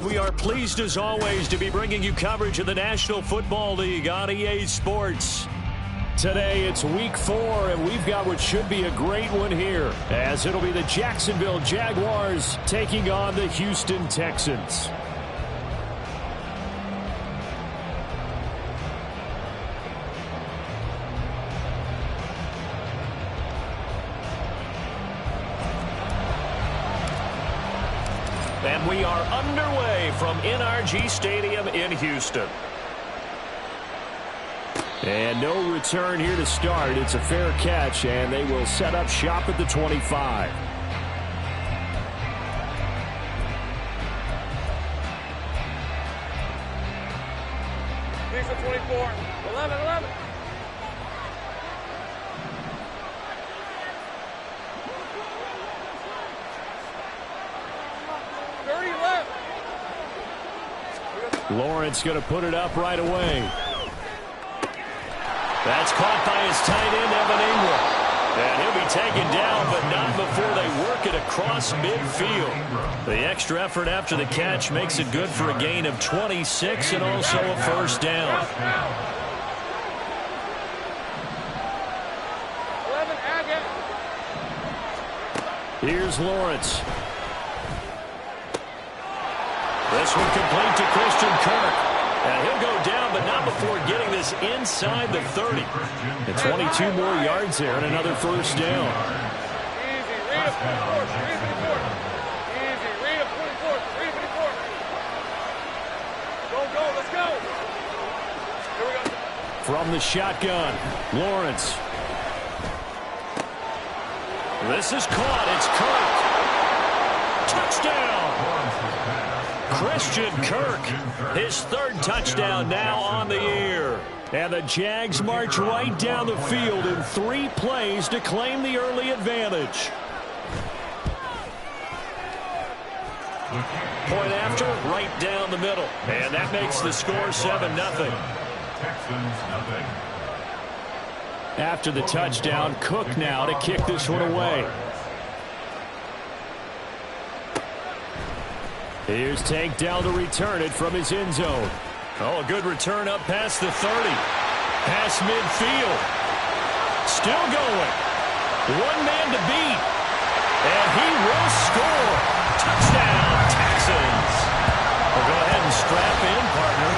We are pleased as always to be bringing you coverage of the National Football League on EA Sports. Today it's week 4 and we've got what should be a great one here, as it'll be the Jacksonville Jaguars taking on the Houston Texans. And we are underway from NRG Stadium in Houston. And no return here to start. It's a fair catch, and they will set up shop at the 25. Here's the 24. 11, 11. Lawrence going to put it up right away. That's caught by his tight end, Evan Ingram. And he'll be taken down, but not before they work it across midfield. The extra effort after the catch makes it good for a gain of 26 and also a first down. 11, Agate. Here's Lawrence. This one complete to Christian Kirk. And he'll go down, but not before getting this inside the 30. And 22 more yards there and another first down. Easy, read up 24, 354. Easy, read up 24, 354. Go, go, let's go. Here we go. From the shotgun, Lawrence. This is caught. It's Kirk. Touchdown. Christian Kirk, his third touchdown now on the year. And the Jags march right down the field in 3 plays to claim the early advantage. Point after, right down the middle. And that makes the score 7-0. After the touchdown, Cook now to kick this one away. Here's Tank down to return it from his end zone. Oh, a good return up past the 30. Past midfield. Still going. One man to beat. And he will score. Touchdown, Texans. Well, go ahead and strap in, partner.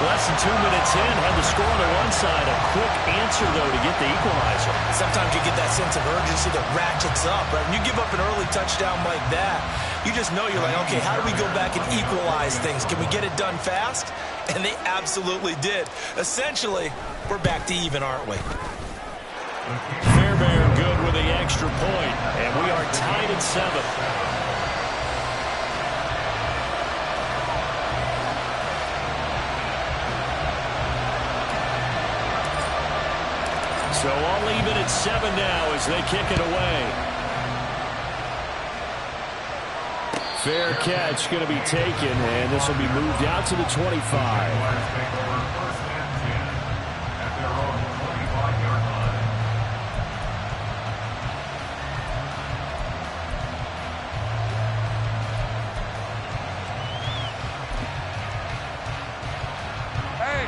Less than 2 minutes in, had the score on the one side. A quick answer, though, to get the equalizer. Sometimes you get that sense of urgency that ratchets up, right? When you give up an early touchdown like that, you just know you're like, okay, how do we go back and equalize things? Can we get it done fast? And they absolutely did. Essentially, we're back to even, aren't we? Fairbairn good with the extra point, and we are tied at 7. So all even at 7 now as they kick it away. Fair catch going to be taken, and this will be moved out to the 25.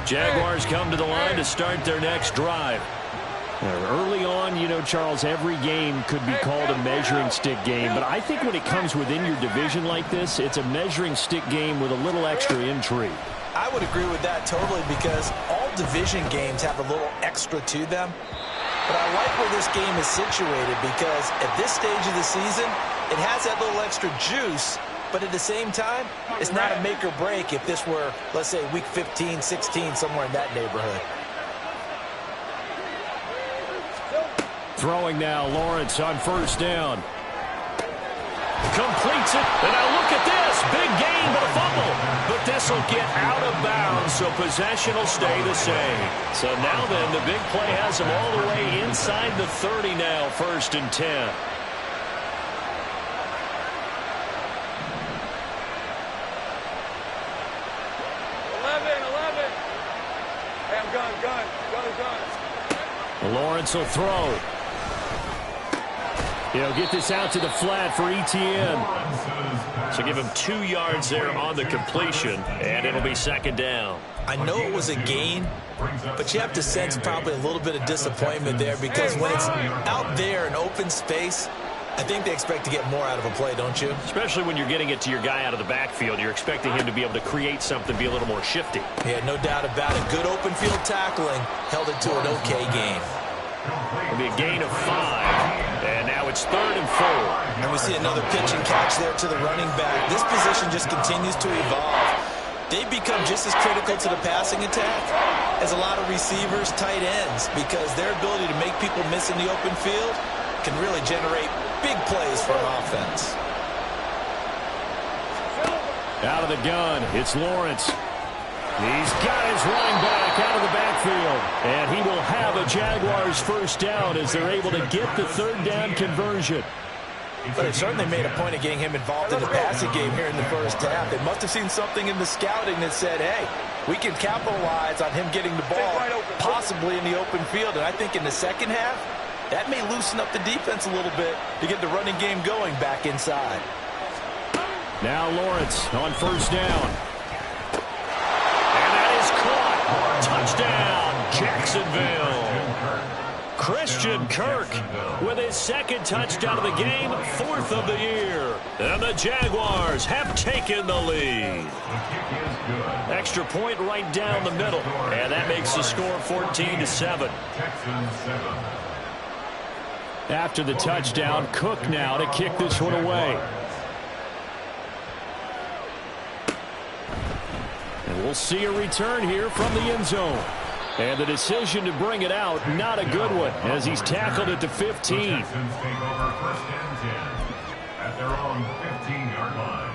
Jaguars come to the line to start their next drive. Early on, you know, Charles, every game could be called a measuring stick game, but I think when it comes within your division like this, it's a measuring stick game with a little extra intrigue. I would agree with that totally, because all division games have a little extra to them. But I like where this game is situated, because at this stage of the season, it has that little extra juice, but at the same time, it's not a make or break if this were, let's say, week 15, 16, somewhere in that neighborhood. Throwing now, Lawrence on first down. Completes it, and now look at this. Big gain, but a fumble. But this will get out of bounds, so possession will stay the same. So now then, the big play has them all the way inside the 30 now, 1st and 10. 11. Hey, I'm gun. Lawrence will throw. He'll get this out to the flat for ETN. So give him 2 yards there on the completion, and it'll be second down. I know it was a gain, but you have to sense probably a little bit of disappointment there because when it's out there in open space, I think they expect to get more out of a play, don't you? Especially when you're getting it to your guy out of the backfield. You're expecting him to be able to create something, be a little more shifty. Yeah, no doubt about it. Good open field tackling. Held it to an okay gain. It'll be a gain of 5, and now it's 3rd and 4. And we see another pitch and catch there to the running back. This position just continues to evolve. They've become just as critical to the passing attack as a lot of receivers, tight ends, because their ability to make people miss in the open field can really generate big plays for an offense. Out of the gun, it's Lawrence. He's got his running back out of the backfield. And he will have a Jaguars first down as they're able to get the 3rd down conversion. But they certainly made a point of getting him involved in the passing game here in the first half. They must have seen something in the scouting that said, hey, we can capitalize on him getting the ball possibly in the open field. And I think in the second half, that may loosen up the defense a little bit to get the running game going back inside. Now Lawrence on first down. And that is caught. Touchdown, Jacksonville. Christian Kirk with his 2nd touchdown of the game, 4th of the year. And the Jaguars have taken the lead. Extra point right down the middle. And that makes the score 14-7. After the touchdown, Cook now to kick this one away. And we'll see a return here from the end zone. And the decision to bring it out, not a good one, as he's tackled at the 15. At their own 15-yard line.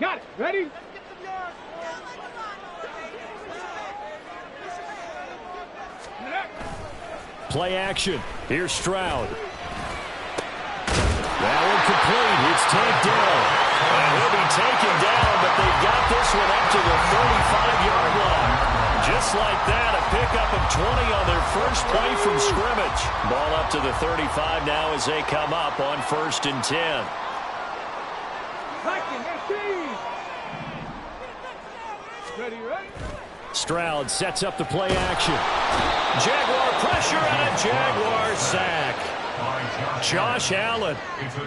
Got it. Ready? Play action. Here's Stroud. That one complete. It's tapped down. And he'll be taken down, but they've got this one up to the 35-yard line. Just like that, a pickup of 20 on their first play from scrimmage. Ball up to the 35 now as they come up on 1st and 10. Ready, right? Stroud sets up the play action. Jaguar pressure and a Jaguar sack. Josh Allen.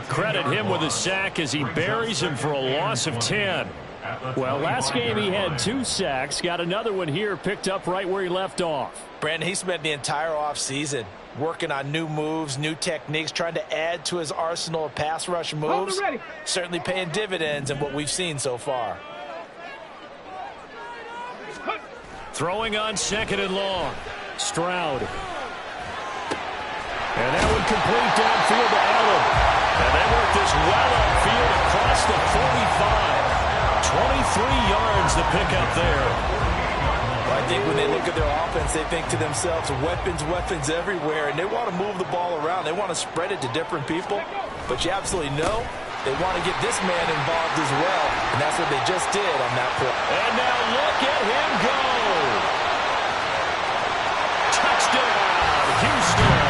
Credit him with a sack as he buries him for a loss of 10. Well, last game he had 2 sacks. Got another one here picked up right where he left off. Brandon, he spent the entire offseason working on new moves, new techniques, trying to add to his arsenal of pass rush moves. Certainly paying dividends in what we've seen so far. Throwing on 2nd and long. Stroud. And that one complete downfield to Allen. And they work this well upfield across the 45. 23 yards to pick up there. Well, I think when they look at their offense, they think to themselves, weapons, weapons everywhere, and they want to move the ball around. They want to spread it to different people. But you absolutely know they want to get this man involved as well, and that's what they just did on that play. And now look at him go. Touchdown, Houston.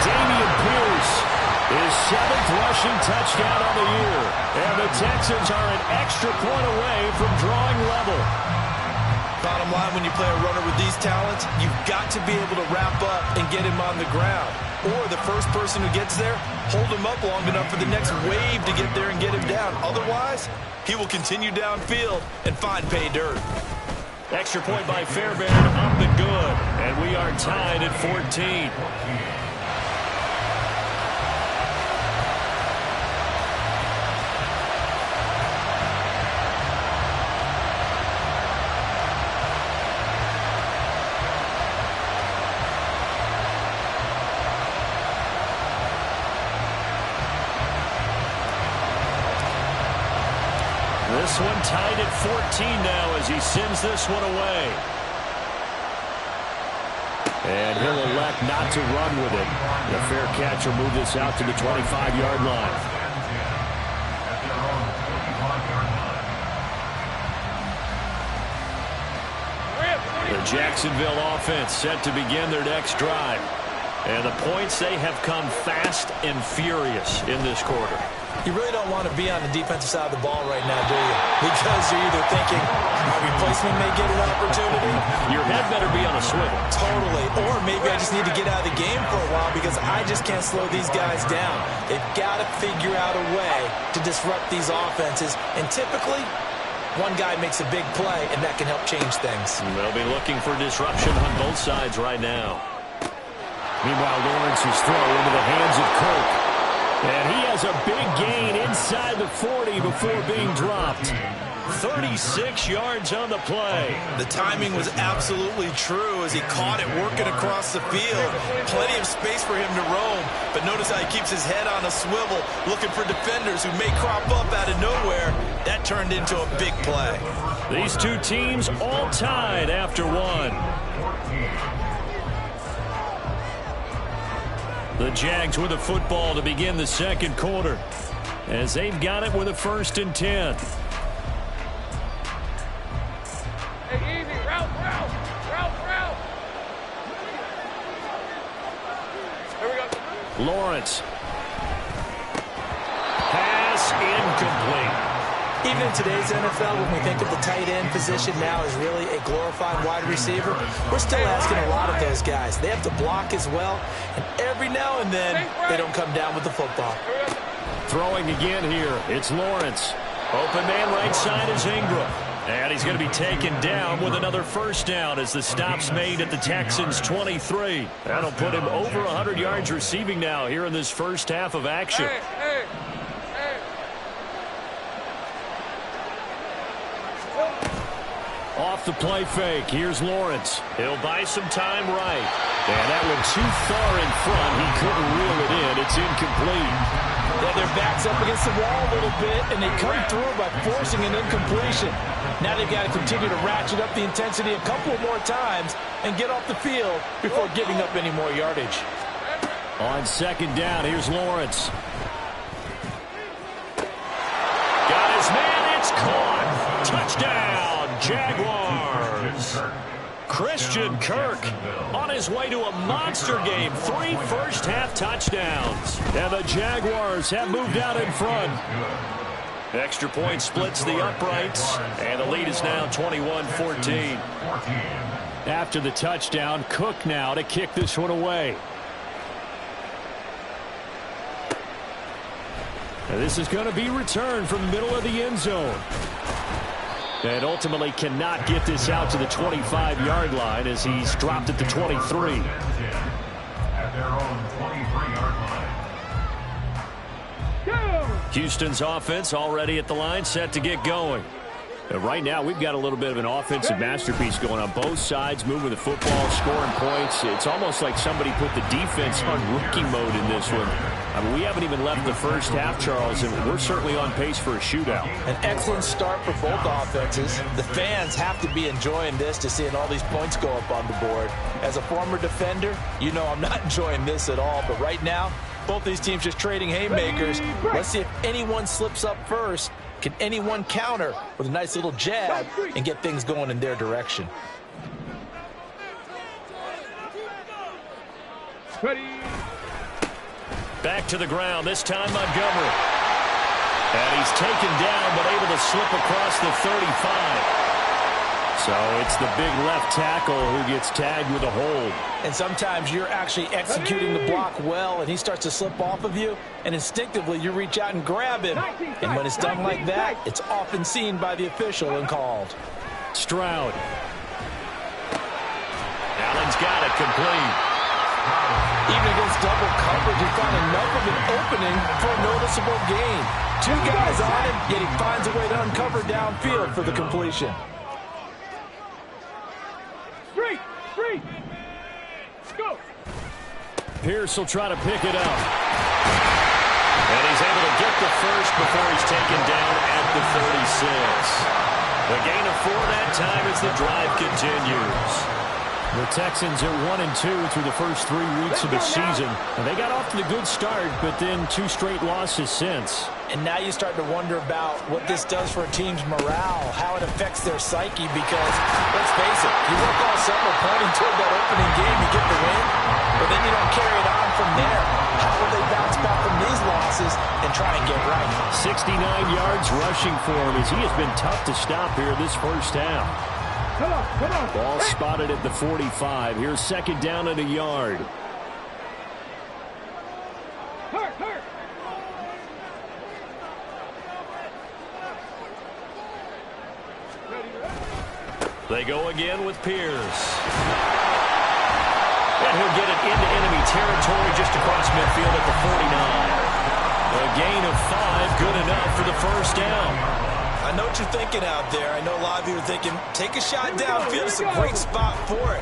Dameon Pierce, his 7th rushing touchdown on the year. And the Texans are an extra point away from drawing level. Bottom line, when you play a runner with these talents, you've got to be able to wrap up and get him on the ground. Or the first person who gets there, hold him up long enough for the next wave to get there and get him down. Otherwise, he will continue downfield and find pay dirt. Extra point by Fairbairn, up and good. And we are tied at 14. This one tied at 14 now as he sends this one away. And he'll elect not to run with it. The fair catch will move this out to the 25-yard line. The Jacksonville offense set to begin their next drive. And the points, they have come fast and furious in this quarter. You really don't want to be on the defensive side of the ball right now, do you? Because you're either thinking my replacement may get an opportunity. Your head better be on a swivel. Totally. Or maybe I just need to get out of the game for a while because I just can't slow these guys down. They've got to figure out a way to disrupt these offenses. And typically, one guy makes a big play, and that can help change things. They'll be looking for disruption on both sides right now. Meanwhile, Lawrence's throw into the hands of Kirk. And he has a big gain inside the 40 before being dropped. 36 yards on the play. The timing was absolutely true as he caught it working across the field. Plenty of space for him to roam. But notice how he keeps his head on a swivel, looking for defenders who may crop up out of nowhere. That turned into a big play. These two teams all tied after one. The Jags with the football to begin the second quarter as they've got it with a 1st and 10. Hey, easy. Route. Here we go. Lawrence. Pass incomplete. Even in today's NFL, when we think of the tight end position now as really a glorified wide receiver, we're still asking a lot of those guys. They have to block as well, and every now and then, they don't come down with the football. Throwing again here, it's Lawrence. Open man right side is Ingram. And he's going to be taken down with another 1st down as the stop's made at the Texans' 23. That'll put him over 100 yards receiving now here in this first half of action. Hey. Off the play fake, here's Lawrence. He'll buy some time right. And that one too far in front. He couldn't reel it in. It's incomplete. Yeah, their back's up against the wall a little bit, and they come through by forcing an incompletion. Now they've got to continue to ratchet up the intensity a couple more times and get off the field before giving up any more yardage. On 2nd down, here's Lawrence. Got his man, it's caught. Touchdown, Jaguars. Christian Kirk on his way to a monster game. 3 first-half touchdowns. And the Jaguars have moved out in front. Extra point splits the uprights. And the lead is now 21-14. After the touchdown, Cook now to kick this one away. And this is going to be returned from the middle of the end zone. And ultimately cannot get this out to the 25-yard line as he's dropped at the 23. At their own 23-yard line. Houston's offense already at the line, set to get going. And right now, we've got a little bit of an offensive masterpiece going on. Both sides moving the football, scoring points. It's almost like somebody put the defense on rookie mode in this one. I mean, we haven't even left the first half, Charles, and we're certainly on pace for a shootout. An excellent start for both offenses. The fans have to be enjoying this to seeing all these points go up on the board. As a former defender, you know I'm not enjoying this at all. But right now, both these teams just trading haymakers. Let's see if anyone slips up first. Can anyone counter with a nice little jab and get things going in their direction? Back to the ground, this time Montgomery. And he's taken down, but able to slip across the 35. So it's the big left tackle who gets tagged with a hold. And sometimes you're actually executing the block well, and he starts to slip off of you, and instinctively you reach out and grab him. And when it's done like that, it's often seen by the official and called. Stroud. Allen's got it complete. Even against double coverage, he found enough of an opening for a noticeable gain. 2 guys on him, yet he finds a way to uncover downfield for the completion. Three. Go. Pierce will try to pick it up. And he's able to get the first before he's taken down at the 36. The gain of 4 that time as the drive continues. The Texans are 1-2 through the first 3 weeks of the season. And they got off to the good start, but then 2 straight losses since. And now you start to wonder about what this does for a team's morale, how it affects their psyche, because, let's face it, you work all summer pointing toward that opening game, you get the win, but then you don't carry it on from there. How will they bounce back from these losses and try and get right? 69 yards rushing for him as he has been tough to stop here this first half. Come on. Ball spotted at the 45. Here's second down and a yard. Hurt. They go again with Pierce. And he'll get it into enemy territory just across midfield at the 49. A gain of 5, good enough for the first down. I know what you're thinking out there. I know a lot of you are thinking, take a shot downfield. It's a great spot for it.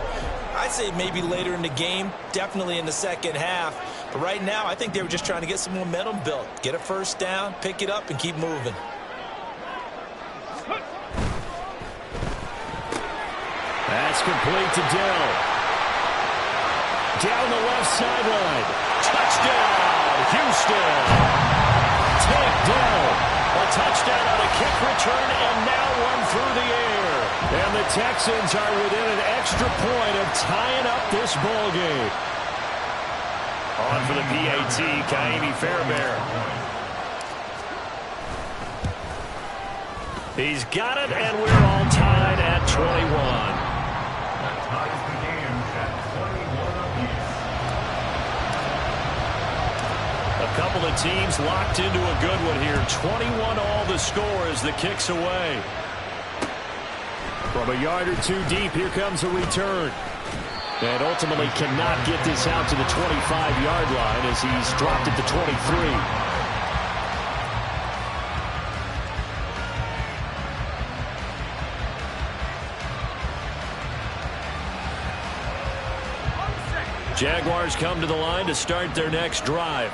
I'd say maybe later in the game, definitely in the second half. But right now, I think they were just trying to get some momentum built. Get a first down, pick it up, and keep moving. That's complete to Dell. Down the left sideline. Touchdown, Houston. Take Dell. A touchdown on a kick return, and now one through the air. And the Texans are within an extra point of tying up this ball game. On for the PAT, Kaimi Fairbairn. He's got it, and we're all tied at 21. That ties the game at 21 apiece. A couple of teams locked into a good one here. 21 all the score as the kick's away. From a yard or 2 deep, here comes a return. And ultimately cannot get this out to the 25-yard line as he's dropped at the 23. Jaguars come to the line to start their next drive.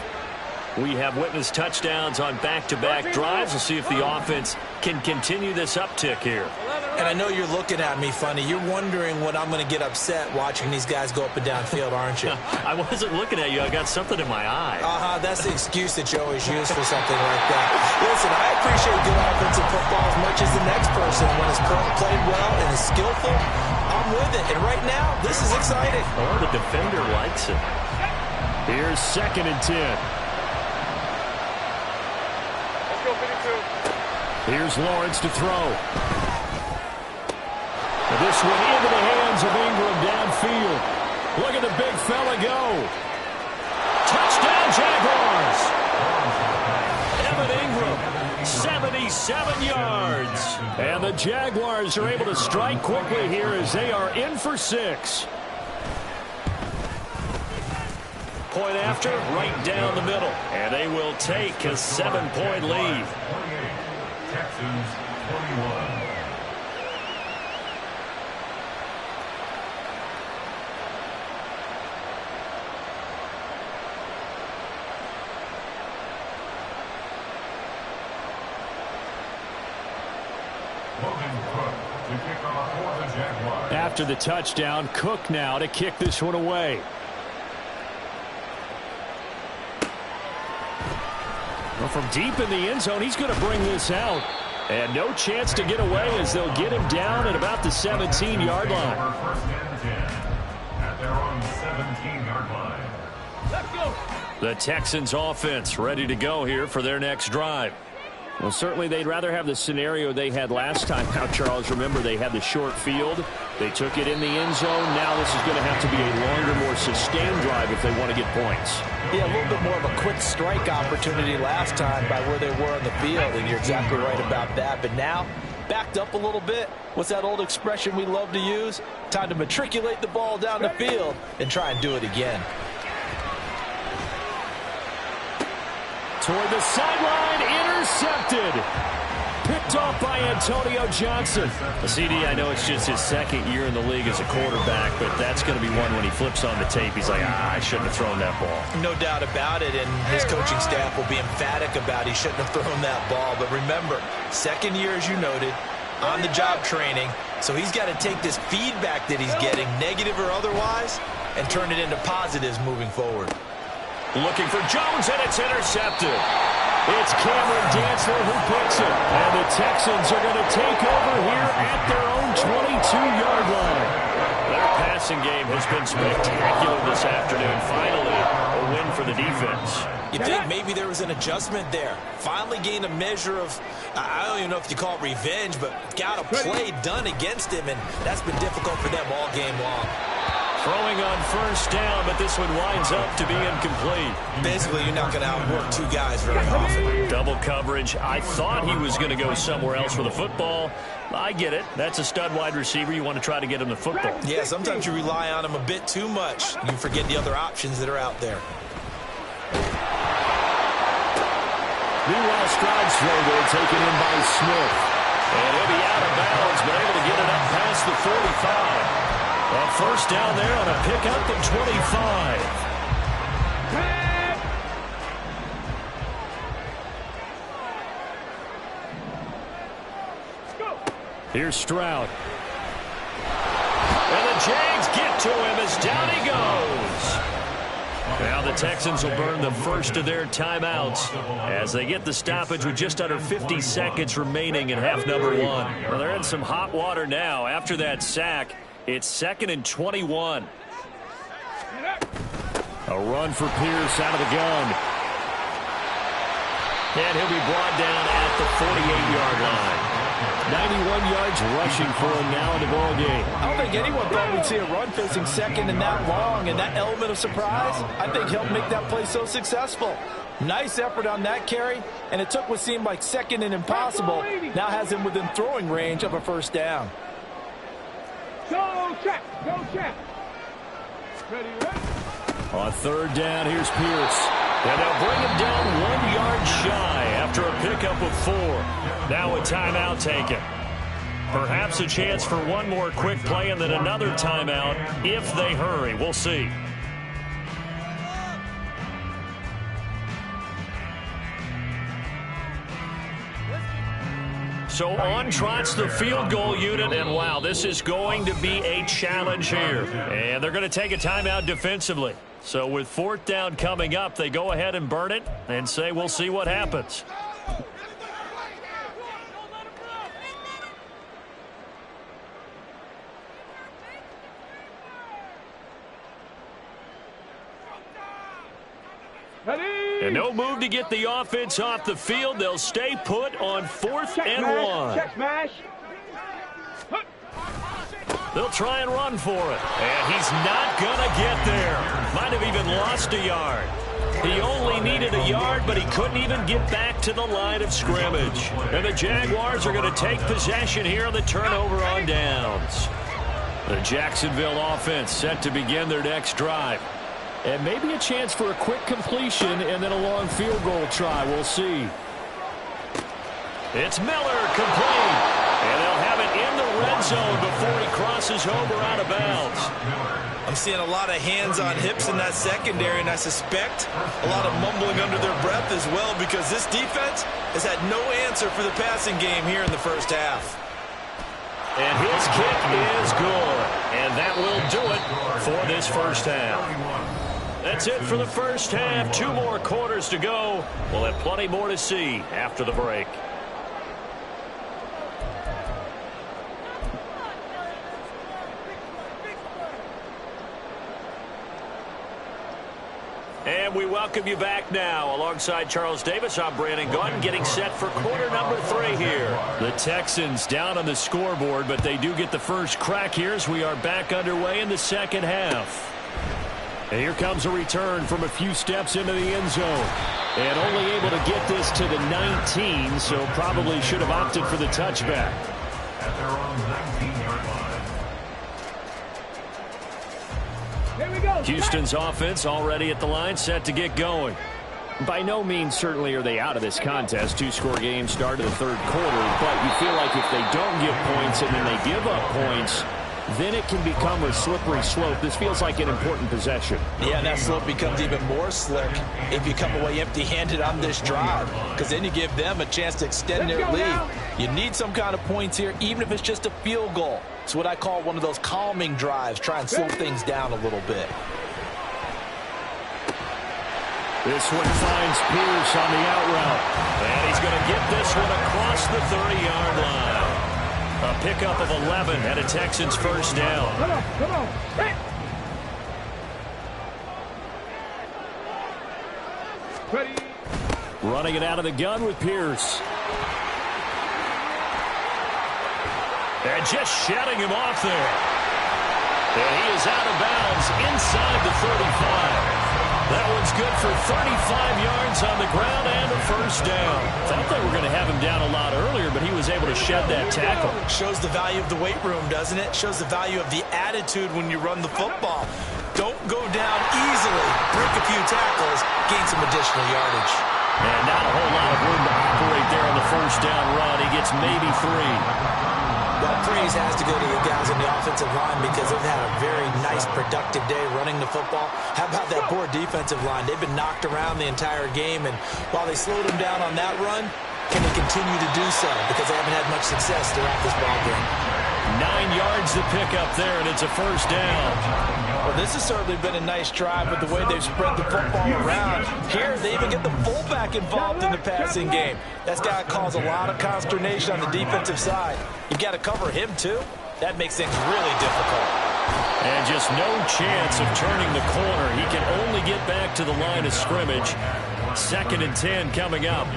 We have witnessed touchdowns on back-to-back drives. We'll see if the offense can continue this uptick here. And I know you're looking at me funny. You're wondering when I'm going to get upset watching these guys go up and down field, aren't you? I wasn't looking at you. I got something in my eye. That's the excuse that you always use for something like that. Listen, I appreciate good offensive football as much as the next person. When it's played well and is skillful, I'm with it. And right now, this is exciting. Oh, the defender likes it. Here's second and 10. Let's go, 52. Here's Lawrence to throw. This one into the hands of Ingram downfield. Look at the big fella go. Touchdown, Jaguars. Evan Ingram, 77 yards. And the Jaguars are able to strike quickly here as they are in for 6. Point after, right down the middle. And they will take a 7-point lead. 28, Texans 21. After the touchdown, Cook now to kick this one away. Well, from deep in the end zone, he's going to bring this out. And no chance to get away as they'll get him down at about the 17-yard line. First and 10 at their own 17-yard line. Let's go. The Texans offense ready to go here for their next drive. Well, certainly they'd rather have the scenario they had last time out, Charles. Remember, they had the short field. They took it in the end zone. Now this is going to have to be a longer, more sustained drive if they want to get points. Yeah, a little bit more of a quick strike opportunity last time by where they were on the field, and you're exactly right about that. But now, backed up a little bit. What's that old expression we love to use? Time to matriculate the ball down the field and try and do it again. Toward the sideline, intercepted. Picked off by Antonio Johnson. CD, I know it's just his second year in the league as a quarterback, but that's going to be one when he flips on the tape. He's like, I shouldn't have thrown that ball. No doubt about it, and his coaching staff will be emphatic about he shouldn't have thrown that ball. But remember, second year, as you noted, on-the-job training, so he's got to take this feedback that he's getting, negative or otherwise, and turn it into positives moving forward. Looking for Jones, and it's intercepted. It's Cameron Dantzler who picks it. And the Texans are going to take over here at their own 22-yard line. Their passing game has been spectacular this afternoon. Finally, a win for the defense. You think maybe there was an adjustment there. Finally gained a measure of, I don't even know if you call it revenge, but got a play done against him, and that's been difficult for them all game long. Throwing on first down, but this one winds up to be incomplete. Basically, you're not going to outwork two guys very often. Double coverage. I thought he was going to go somewhere else with the football. I get it. That's a stud wide receiver. You want to try to get him the football. Yeah, sometimes you rely on him a bit too much. You forget the other options that are out there. Meanwhile, strides forward, taken in by Smith. And he'll be out of bounds, but able to get it up past the 45. A first down there on a pickup at 25. Here's Stroud. And the Jags get to him as down he goes. Now the Texans will burn the first of their timeouts as they get the stoppage with just under 50 seconds remaining in half number one. Well, they're in some hot water now after that sack. It's 2nd and 21. A run for Pierce out of the gun. And he'll be brought down at the 48-yard line. 91 yards rushing for him now in the ball game. I don't think anyone thought we'd see a run facing second and that long, and that element of surprise, I think, helped make that play so successful. Nice effort on that carry, and it took what seemed like second and impossible, now has him within throwing range of a first down. Go check. Ready. On third down, here's Pierce. And they'll bring him down 1 yard shy after a pickup of 4. Now a timeout taken. Perhaps a chance for one more quick play and then another timeout if they hurry. We'll see. So on trots the field goal unit, and wow, this is going to be a challenge here. And they're going to take a timeout defensively. So with 4th down coming up, they go ahead and burn it and say we'll see what happens. And no move to get the offense off the field. They'll stay put on 4th and 1. Check smash. They'll try and run for it. And he's not going to get there. Might have even lost a yard. He only needed a yard, but he couldn't even get back to the line of scrimmage. And the Jaguars are going to take possession here on the turnover on downs. The Jacksonville offense set to begin their next drive. And maybe a chance for a quick completion and then a long field goal try. We'll see. It's Miller, complete. And they'll have it in the red zone before he crosses over out of bounds. I'm seeing a lot of hands on hips in that secondary, and I suspect a lot of mumbling under their breath as well, because this defense has had no answer for the passing game here in the first half. And his kick is good. And that will do it for this first half. That's it for the first half. 2 more quarters to go. We'll have plenty more to see after the break. And we welcome you back now. Alongside Charles Davis, I'm Brandon Gaudin, getting set for quarter number 3 here. The Texans down on the scoreboard, but they do get the first crack here as we are back underway in the second half. And here comes a return from a few steps into the end zone. And only able to get this to the 19, so probably should have opted for the touchback. At their own 19-yard line. Here we go. Houston's offense already at the line, set to get going. By no means certainly are they out of this contest. 2-score game start of the third quarter, but you feel like if they don't get points and then they give up points, then it can become a slippery slope. This feels like an important possession. Yeah, that slope becomes even more slick if you come away empty-handed on this drive, because then you give them a chance to extend their lead. You need some kind of points here, even if it's just a field goal. It's what I call one of those calming drives. Try and slow things down a little bit. This one finds Pierce on the out route. And he's going to get this one across the 30-yard line. A pickup of 11 and a Texans first down. Come on. Hey. Ready. Running it out of the gun with Pierce. And just shutting him off there. And he is out of bounds inside the 35. That one's good for 35 yards on the ground and a first down. Thought they were going to have him down a lot earlier, but he was able to shed that tackle. Shows the value of the weight room, doesn't it? Shows the value of the attitude when you run the football. Don't go down easily. Break a few tackles. Gain some additional yardage. And not a whole lot of room to operate there on the first down run. He gets maybe 3. Well, praise has to go to the guys on the offensive line because they've had a very nice, productive day running the football. How about that poor defensive line? They've been knocked around the entire game, and while they slowed them down on that run, can they continue to do so? Because they haven't had much success throughout this ball game. 9 yards to pick up there, and it's a first down. Well, this has certainly been a nice drive with the way they've spread the football around. Here, they even get the fullback involved in the passing game. That's got to cause a lot of consternation on the defensive side. You've got to cover him, too. That makes things really difficult. And just no chance of turning the corner. He can only get back to the line of scrimmage. 2nd and 10 coming up.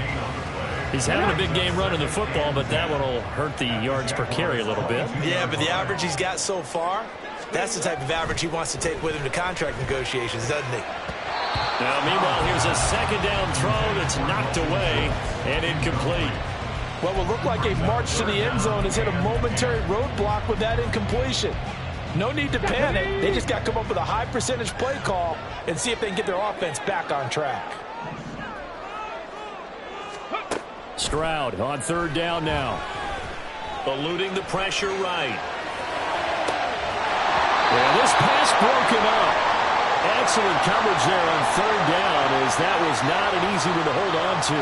He's having a big game running the football, but that one will hurt the yards per carry a little bit. Yeah, but the average he's got so far, that's the type of average he wants to take with him to contract negotiations, doesn't he? Now, meanwhile, here's a 2nd down throw that's knocked away and incomplete. What will look like a march to the end zone has hit a momentary roadblock with that incompletion. No need to panic. They just got to come up with a high percentage play call and see if they can get their offense back on track. Stroud on 3rd down now. Eluding the pressure right. And this pass broken up. Excellent coverage there on 3rd down, as that was not an easy one to hold on to.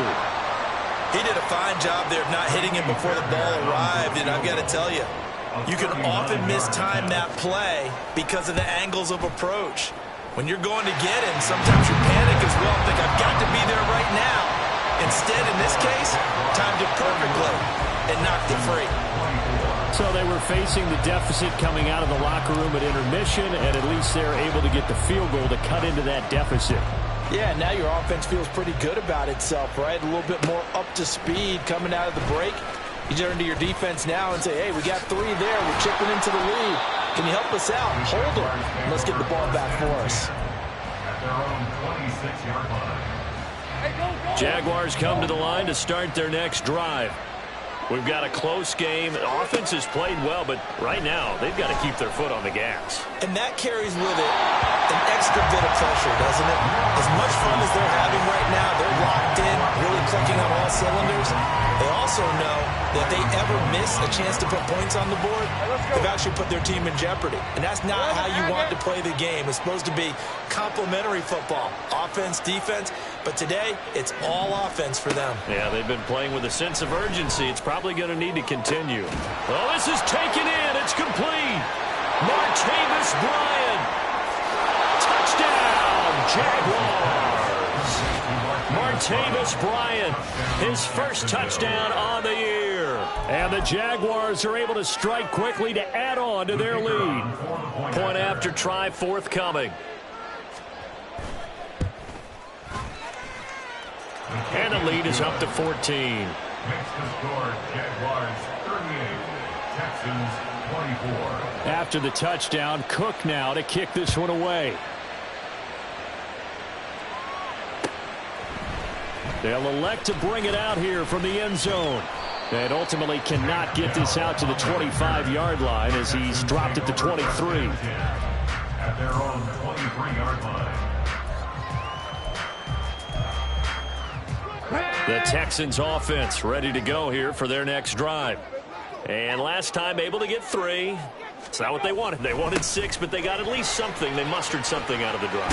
He did a fine job there of not hitting him before the ball arrived, and I've got to tell you, you can often mistime that play because of the angles of approach. When you're going to get him, sometimes you panic as well, think I've got to be there right now. Instead, in this case, timed it perfectly and knocked it free. So they were facing the deficit coming out of the locker room at intermission, and at least they're able to get the field goal to cut into that deficit. Yeah, now your offense feels pretty good about itself, right? A little bit more up to speed coming out of the break. You turn to your defense now and say, hey, we got 3 there. We're chipping into the lead. Can you help us out? Hold them. Let's get the ball back for us. At their own 26-yard line. Jaguars come to the line to start their next drive. We've got a close game. The offense has played well, but right now they've got to keep their foot on the gas. And that carries with it an extra bit of pressure, doesn't it? As much fun as they're having right now, they're locked in, really clicking on all cylinders. They also know that if they ever miss a chance to put points on the board, they've actually put their team in jeopardy. And that's not how you want to play the game. It's supposed to be complementary football, offense, defense. But today, it's all offense for them. Yeah, they've been playing with a sense of urgency. It's probably going to need to continue. Oh, this is taken in. It's complete. Martavis Bryant. Touchdown, Jaguars. Martavis Bryant, his first touchdown on the year. And the Jaguars are able to strike quickly to add on to their lead. Point after try forthcoming. And the lead is up to 14. Makes the score Jaguars 38, Texans 24. After the touchdown, Cook now to kick this one away. They'll elect to bring it out here from the end zone. And ultimately cannot get this out to the 25-yard line as he's dropped at the 23. At their own 23-yard line. The Texans offense ready to go here for their next drive. And last time able to get 3. It's not what they wanted. They wanted 6, but they got at least something. They mustered something out of the drive.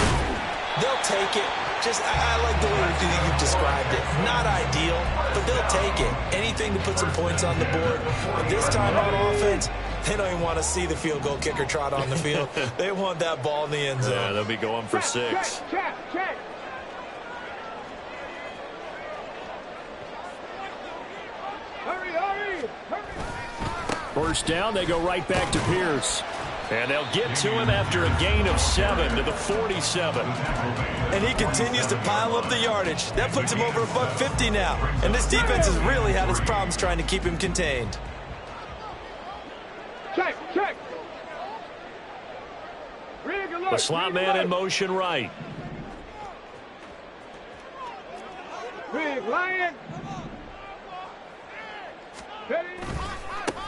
They'll take it. I like the way you've described it. Not ideal, but they'll take it. Anything to put some points on the board. But this time on offense, they don't even want to see the field goal kicker trot on the field. They want that ball in the end zone. Yeah, they'll be going for 6. Check. Hurry. First down, they go right back to Pierce. And they'll get to him after a gain of 7 to the 47. And he continues to pile up the yardage. That puts him over $150 now. And this defense has really had its problems trying to keep him contained. Check. The slot man in motion right. Big Lion.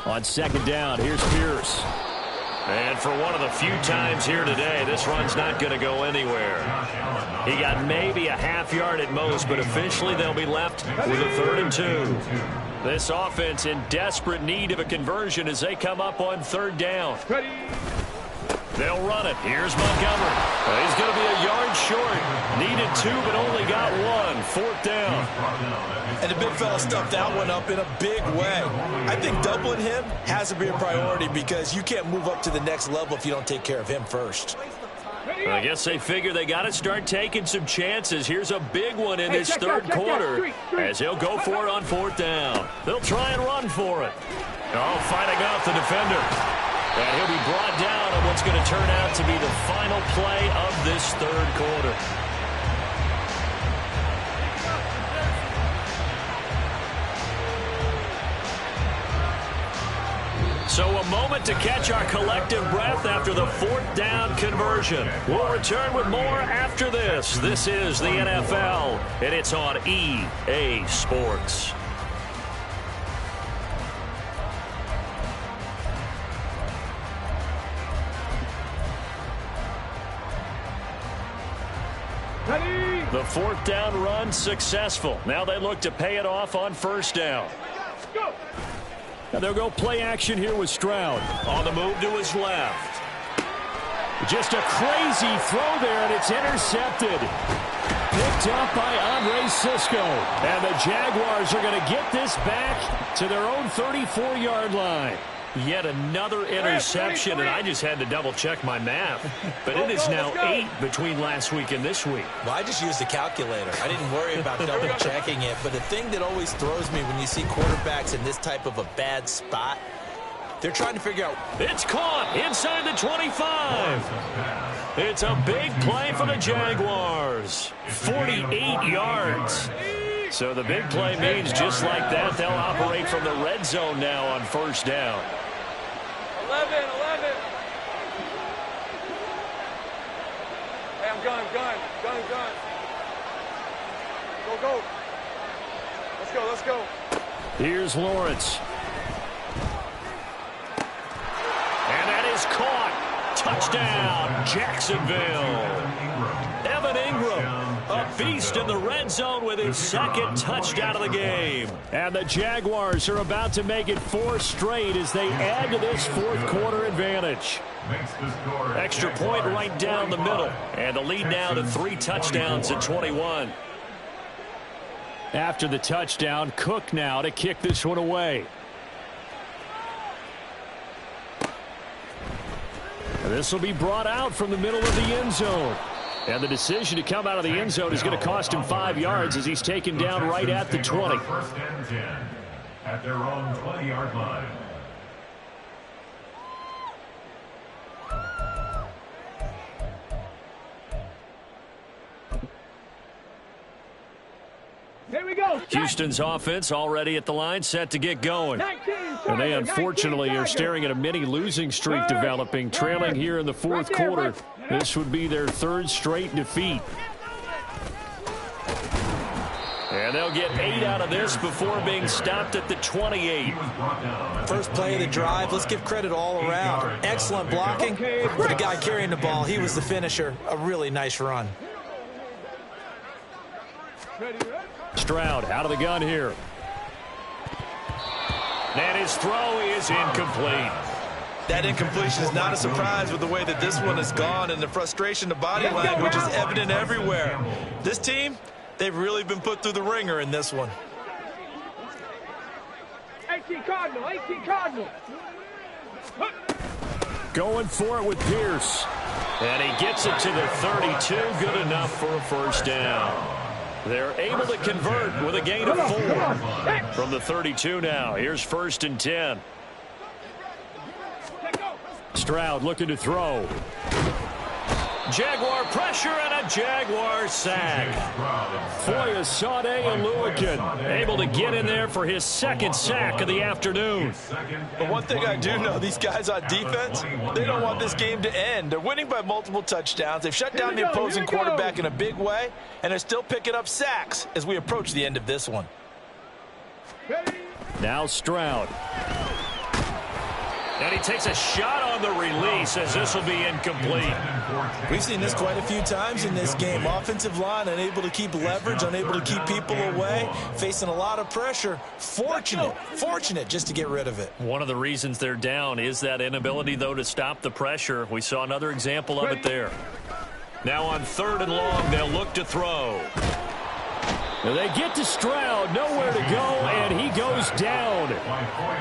On second down, here's Pierce. And for one of the few times here today, this run's not going to go anywhere. He got maybe a half yard at most, but officially they'll be left with a 3rd and 2. This offense in desperate need of a conversion as they come up on 3rd down. They'll run it. Here's Montgomery. He's going to be a yard short. Needed 2, but only got 1. 4th down. And the big fella stuffed that one up in a big way. I think doubling him has to be a priority because you can't move up to the next level if you don't take care of him first. I guess they figure they got to start taking some chances. Here's a big one in this 3rd quarter as he'll go for it on 4th down. They'll try and run for it. Oh, fighting off the defender. And he'll be brought down on what's going to turn out to be the final play of this 3rd quarter. So a moment to catch our collective breath after the 4th down conversion. We'll return with more after this. This is the NFL, and it's on EA Sports. The 4th down run successful. Now they look to pay it off on 1st down. Go. Now they'll go play action here with Stroud. On the move to his left. Just a crazy throw there, and it's intercepted. Picked up by Andre Sisco. And the Jaguars are going to get this back to their own 34-yard line. Yet another interception, and I just had to double-check my math. But it is now 8 between last week and this week. Well, I just used a calculator. I didn't worry about double-checking it. But the thing that always throws me when you see quarterbacks in this type of a bad spot, they're trying to figure out. It's caught inside the 25. It's a big play for the Jaguars. 48 yards. So the big play means just like that, they'll operate from the red zone now on 1st down. 11. Hey, I'm gun. Go. Let's go. Here's Lawrence. And that is caught. Touchdown, Jacksonville. Evan Ingram, a beast in the red zone with his 2nd touchdown of the game. And the Jaguars are about to make it 4 straight as they add to this 4th quarter advantage. Extra point right down the middle. And the lead now to 3 touchdowns at 21. After the touchdown, Cook now to kick this one away. This will be brought out from the middle of the end zone. And the decision to come out of the end zone is going to cost him 5 yards as he's taken down right at the 20. 1st and 10 at their own 20-yard line. Here we go. Houston's offense already at the line, set to get going. And they unfortunately are staring at a mini losing streak developing, trailing here in the 4th quarter. This would be their 3rd straight defeat. And they'll get 8 out of this before being stopped at the 28. First play of the drive, let's give credit all around. Excellent blocking for the guy carrying the ball. He was the finisher. A really nice run. Stroud out of the gun here. And his throw is incomplete. That incompletion is not a surprise with the way that this one has gone, and the frustration, the body language is evident everywhere. This team, they've really been put through the ringer in this one. 18 Cardinal, 18 Cardinal. Going for it with Pierce. And he gets it to the 32. Good enough for a first down. They're able to convert with a gain of 4. From the 32 now. Here's 1st and 10. Stroud looking to throw. Jaguar pressure and a Jaguar sack. Foyesade Oluwakin able to get in there for his 2nd sack of the afternoon. But one thing I do know, these guys on defense, they don't want this game to end. They're winning by multiple touchdowns. They've shut down the opposing quarterback in a big way, and they're still picking up sacks as we approach the end of this one. Now Stroud. And he takes a shot on the release as this will be incomplete. We've seen this quite a few times in this game. Offensive line unable to keep leverage, unable to keep people away, facing a lot of pressure. Fortunate just to get rid of it. One of the reasons they're down is that inability, though, to stop the pressure. We saw another example of it there. Now on 3rd and long, they'll look to throw. And they get to Stroud, nowhere to go, and he goes down.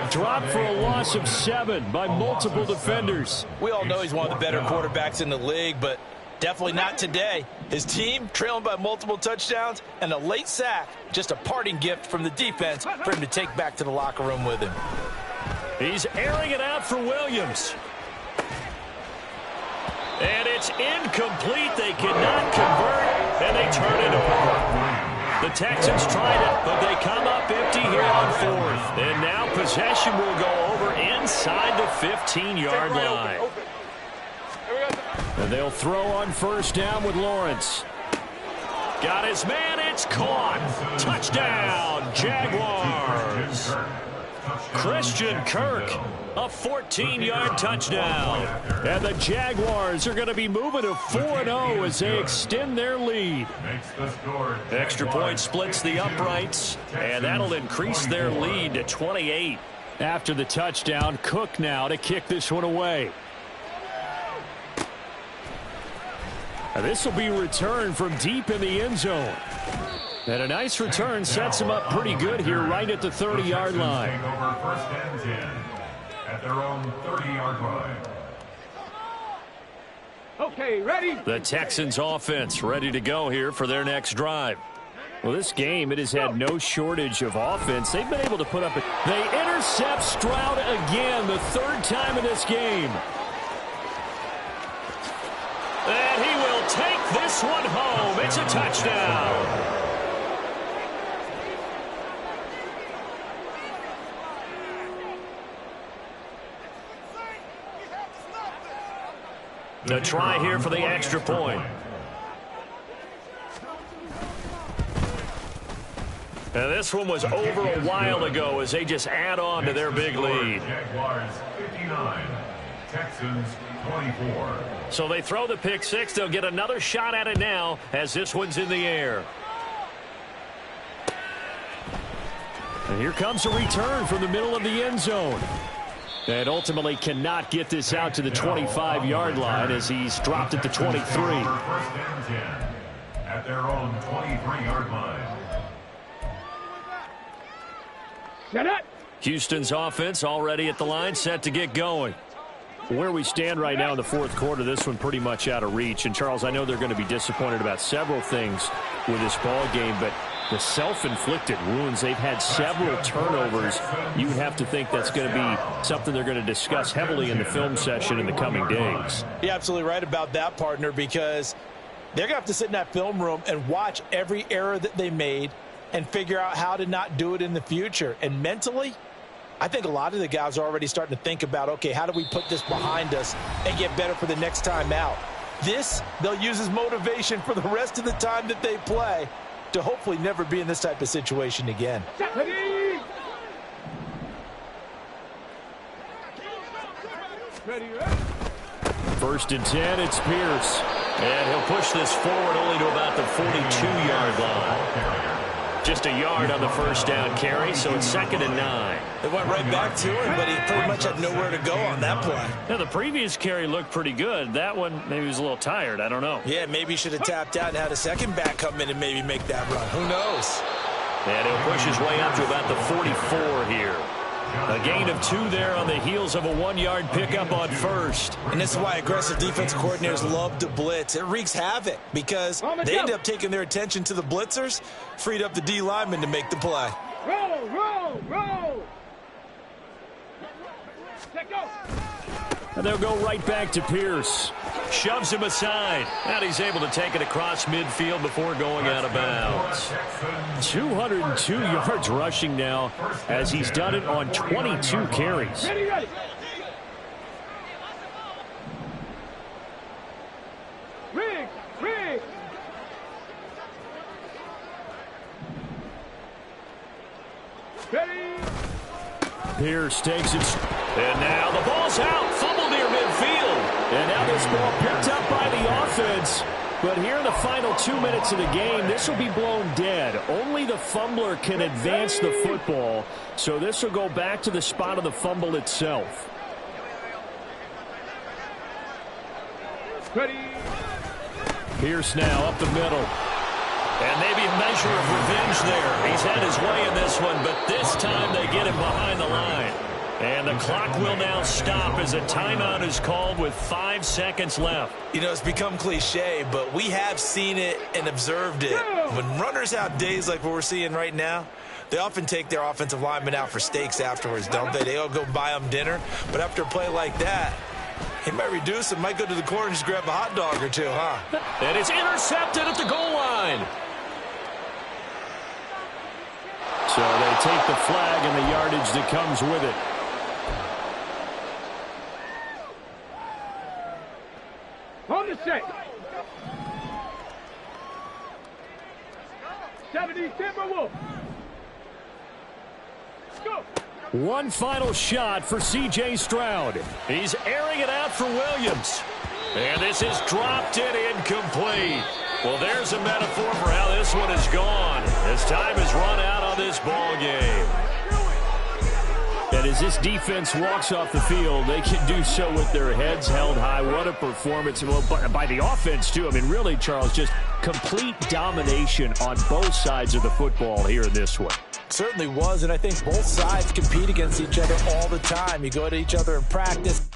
Dropped for a loss of 7 by multiple defenders. We all know he's one of the better quarterbacks in the league, but definitely not today. His team trailing by multiple touchdowns and a late sack, just a parting gift from the defense for him to take back to the locker room with him. He's airing it out for Williams. And it's incomplete. They cannot convert, and they turn it over. The Texans tried it, but they come up empty here on 4th. And now possession will go over inside the 15-yard line. And they'll throw on 1st down with Lawrence. Got his man. It's caught. Touchdown, Jaguars. Christian Kirk, a 14-yard touchdown. And the Jaguars are going to be moving to 4-0 as they extend their lead. Extra point splits the uprights, and that'll increase their lead to 28. After the touchdown, Cook now to kick this one away. And this will be returned from deep in the end zone. And a nice return sets him up pretty good here right at the 30-yard line. Over 1st and 10 at their own 30-yard line. Okay, ready? The Texans offense ready to go here for their next drive. Well, this game, it has had no shortage of offense. They've been able to put up a... They intercept Stroud again, the 3rd time in this game. And he will take this one home. It's a touchdown. The try here for the extra point. And this one was over a while ago as they just add on to their big lead. Jaguars 59, Texans 24. So they throw the pick 6. They'll get another shot at it now as this one's in the air. And here comes a return from the middle of the end zone. And ultimately cannot get this out to the 25-yard line as he's dropped at the 23. 1st and 10 at their own 23-yard line. Set up. Houston's offense already at the line, set to get going. Where we stand right now in the 4th quarter, this one pretty much out of reach. And, Charles, I know they're going to be disappointed about several things with this ball game, but the self-inflicted wounds, they've had several turnovers. You would have to think that's going to be something they're going to discuss heavily in the film session in the coming days. You're absolutely right about that, partner, because they're going to have to sit in that film room and watch every error that they made and figure out how to not do it in the future. And mentally, I think a lot of the guys are already starting to think about, okay, how do we put this behind us and get better for the next time out? This, they'll use as motivation for the rest of the time that they play to hopefully never be in this type of situation again. Ready? Ready, ready. 1st and 10, it's Pierce. And he'll push this forward only to about the 42-yard line. Just a yard on the first down carry, so it's 2nd and 9. They went right back to him, but he pretty much had nowhere to go on that play. Now, the previous carry looked pretty good. That one, maybe he was a little tired. I don't know. Yeah, maybe he should have tapped out and had a second back come in and maybe make that run. Who knows? And he'll push his way up to about the 44 here. A gain of 2 there on the heels of a 1-yard pickup on first. And this is why aggressive defensive coordinators love to blitz. It wreaks havoc because they end up taking their attention to the blitzers, freed up the D lineman to make the play. Roll, roll, roll. Take go. And they'll go right back to Pierce. Shoves him aside. And he's able to take it across midfield before going out of bounds. 202 yards rushing now as he's done it on 22 carries. Ready, ready. Riggs, Riggs. Ready. Pierce takes it. And now the ball's out. Fumble near midfield. And now this ball picked up by the offense. But here in the final 2 minutes of the game, this will be blown dead. Only the fumbler can advance the football. So this will go back to the spot of the fumble itself. Ready. Pierce now up the middle. And maybe a measure of revenge there. He's had his way in this one, but this time they get him behind the line. And the clock will now stop as a timeout is called with 5 seconds left. You know, it's become cliche, but we have seen it and observed it. When runners have days like what we're seeing right now, they often take their offensive linemen out for steaks afterwards, don't they? They all go buy them dinner. But after a play like that, he might reduce it, might go to the corner and just grab a hot dog or two, huh? And it's intercepted at the goal line. So they take the flag and the yardage that comes with it. On the set. 70 Timberwolves. Go. One final shot for C.J. Stroud. He's airing it out for Williams. And this is dropped in incomplete. Well, there's a metaphor for how this one is gone as time has run out on this ball game. And as this defense walks off the field, they can do so with their heads held high. What a performance. Well, by the offense, too. I mean, really, Charles, just complete domination on both sides of the football here in this one. Certainly was, and I think both sides compete against each other all the time. You go to each other in practice.